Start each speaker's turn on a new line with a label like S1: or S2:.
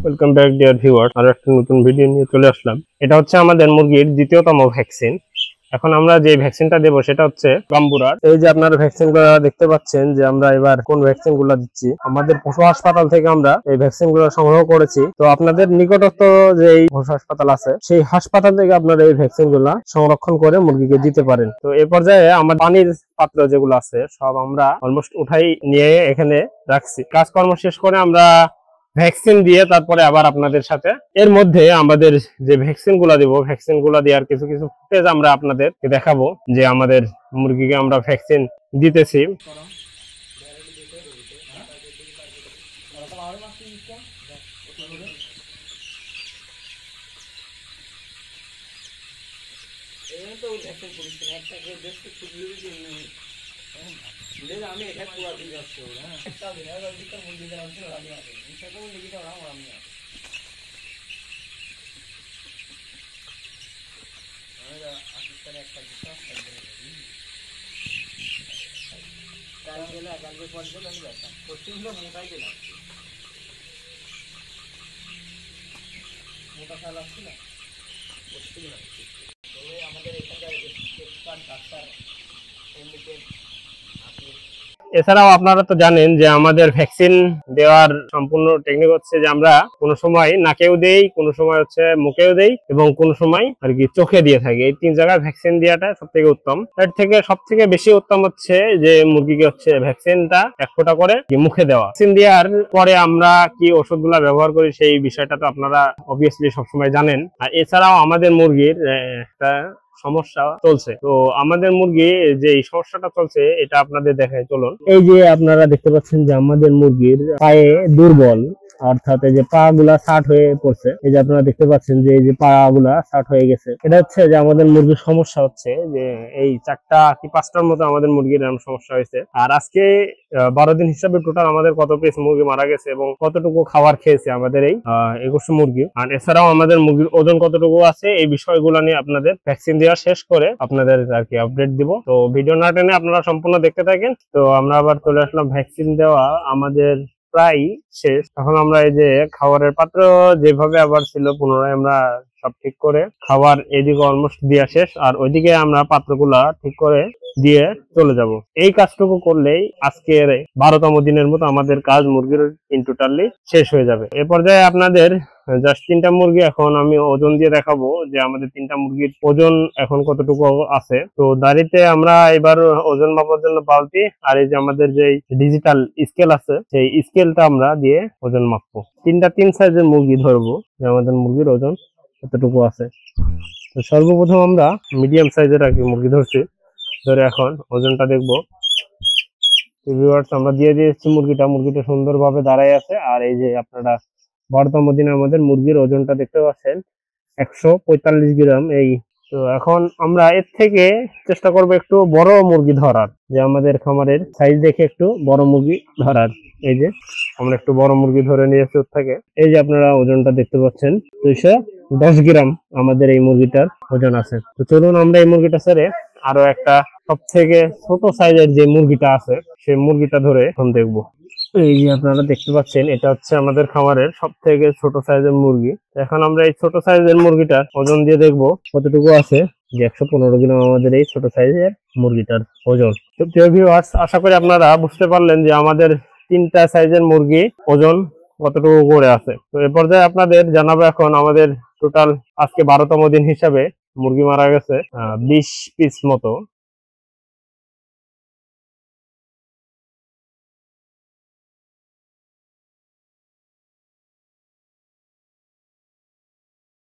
S1: Welcome back dear viewer, আর একটা নতুন video নিয়ে চলে আসলাম। এটা হচ্ছে আমাদের মুরগির দ্বিতীয়তম ভ্যাকসিন। এখন আমরা যে ভ্যাকসিনটা দেবো সেটা হচ্ছে গাম্বুরার। এই যে আপনারা ভ্যাকসিন গুলো দেখতে পাচ্ছেন যে আমরা এবার কোন ভ্যাকসিন গুলো দিচ্ছি, আমাদের পশু হাসপাতাল থেকে আমরা এই ভ্যাকসিন গুলো সংগ্রহ করেছি। তো আপনাদের নিকটস্থ যে পশু হাসপাতাল আছে সেই হাসপাতাল থেকে আপনারা এই ভ্যাকসিন গুলা সংরক্ষণ করে মুরগিকে দিতে পারেন। তো এ পর্যায়ে আমার পানির পাত্র যেগুলো আছে সব আমরা অলমোস্ট উঠাই নিয়ে এখানে রাখছি। কাজকর্ম শেষ করে আমরা ভ্যাকসিন দিয়ে তারপরে আবার আপনাদের সাথে এর মধ্যে আমাদের যে ভ্যাকসিন গুলা দিব, ভ্যাকসিন গুলা দেওয়ার কিছু কিছু ফুটেজ আমরা আপনাদের দেখাবো যে আমাদের মুরগিকে আমরা ভ্যাকসিন দিতেছি। আমি এটা পুরো দিন যাচ্ছি ওরা একটা দিন আর দিকটা মুরগি দেওয়া হচ্ছে না আমি আছি সেটা মুরগি দেওয়া আমি আছি আমরা আসলে একটা দিকটা কাল গেলে কালকে পর গেলে আমি যাচ্ছি প্রতিদিন মোটাই গেলাম মোটা খাল আসছে না প্রতিদিন আসছে। তবে আমাদের এখানকার এক্সপার্ট ডাক্তার এমনিতে। এছাড়াও আপনারা তো জানেন যে আমাদের ভ্যাকসিন দেওয়ার সম্পূর্ণ টেকনিক হচ্ছে যে আমরা কোনো সময় নাকেও দেই, কোনো সময় হচ্ছে মুখেও দেই এবং কোনো সময় আর কি চোখে দিয়ে থাকি। এই তিন জায়গায় ভ্যাকসিন দেওয়াটা সব থেকে উত্তম। এর থেকে সব থেকে বেশি উত্তম হচ্ছে যে মুরগিকে হচ্ছে ভ্যাকসিনটা এক ফোঁটা করে মুখে দেওয়া। ভ্যাকসিন দেওয়ার পরে আমরা কি ওষুধগুলা ব্যবহার করি সেই বিষয়টা তো আপনারা অবভিয়াসলি সবসময় জানেন। আর এছাড়াও আমাদের মুরগির একটা সমস্যা চলছে। তো আমাদের মুরগি যে এই সমস্যাটা চলছে এটা আপনাদের দেখায় চলুন। এই যে আপনারা দেখতে পাচ্ছেন যে আমাদের মুরগির পায়ে দুর্বল, অর্থাৎ এই যে পা গুলা শার্ট হয়ে পড়ছে। এই যে আপনারা দেখতে পাচ্ছেন যে এই যে পা গুলা শার্ট হয়ে গেছে। এটা হচ্ছে যে আমাদের মুরগির সমস্যা হচ্ছে যে এই 4টা কি 5টার মতো আমাদের মুরগির এরকম সমস্যা হয়েছে। আর আজকে 12 দিন হিসাবে টোটাল আমাদের কত পিস মুরগি মারা গেছে এবং কতটুকু খাবার খেয়েছে আমাদের এই 21 মুরগি। আর এছাড়াও আমাদের মুরগির ওজন কতটুকু আছে এই বিষয়গুলো নিয়ে আপনাদের ভ্যাকসিন দেওয়া শেষ করে আপনাদের আর কি আপডেট দিব। তো ভিডিও না টেনে আপনারা সম্পূর্ণ দেখতে থাকেন। তো আমরা আবার চলে আসলাম ভ্যাকসিন দেওয়া আমাদের প্রায় শেষ। এখন আমরা এই যে খাবারের পাত্র যেভাবে আবার ছিল পুনরায় আমরা সব ঠিক করে খাবার এদিকে অলমোস্ট দেওয়া শেষ, আর ওইদিকে আমরা পাত্রগুলা ঠিক করে দিয়ে চলে যাব। এই কাজটুকু করলেই আজকের 12তম দিনের মতো আমাদের কাজ মুরগির ইন টোটালি শেষ হয়ে যাবে। এ পর্যায়ে আপনাদের জাস্ট 3টা মুরগি এখন আমি ওজন দিয়ে দেখাবো যে আমাদের 3টা মুরগির ওজন এখন কতটুকু আছে। তো দাঁড়িতে আমরা এবার ওজন মাপার জন্য বালতি আর এই যে আমাদের যে ডিজিটাল স্কেল আছে সেই স্কেলটা আমরা দিয়ে ওজন মাপবো। 3 সাইজের মুরগি ধরবো যে আমাদের মুরগির ওজন কতটুকু আছে। তো সর্বপ্রথম আমরা মিডিয়াম সাইজের আর কি মুরগি ধরছি, ধরে এখন ওজনটা দেখবো। আমরা দিয়ে দিয়েছি মুরগিটা সুন্দরভাবে দাঁড়ায় আছে। আর এই যে আপনারা 12তম দিনে আমাদের মুরগির ওজনটা দেখতে পাচ্ছেন 145 গ্রাম। এই তো এখন আমরা এর থেকে চেষ্টা করবো একটু বড় মুরগি ধরার, যে আমাদের খামারের সাইজ দেখে একটু বড় মুরগি ধরার। এই যে আমরা একটু বড় মুরগি ধরে নিয়েছি ওর থেকে। এই যে আপনারা ওজনটা দেখতে পাচ্ছেন 210 গ্রাম আমাদের এই মুরগিটার ওজন আছে। তো চলুন আমরা এই মুরগিটা ছেড়ে আরো একটা সব থেকে ছোট সাইজের যে মুরগিটা আছে সেই মুরগিটা ধরে এখন দেখবো। এই যে আপনারা দেখতে পাচ্ছেন এটা হচ্ছে আমাদের খামারের সব থেকে ছোট সাইজের মুরগি। এখন আমরা এই ছোট সাইজের মুরগিটার ওজন দিয়ে দেখবো কতটুকু আছে। যে 115 গ্রাম আমাদের এই ছোট সাইজের মুরগিটার ওজন। তো প্রিয় ভিউয়ার্স, আশা করি আপনারা বুঝতে পারলেন যে আমাদের 3টা সাইজের মুরগি ওজন কতটুকু করে আছে। তো এ পর্যায়ে আপনাদের জানাবো এখন আমাদের টোটাল আজকে 12তম দিন হিসাবে মুরগি মারা গেছে 20 পিস মতো।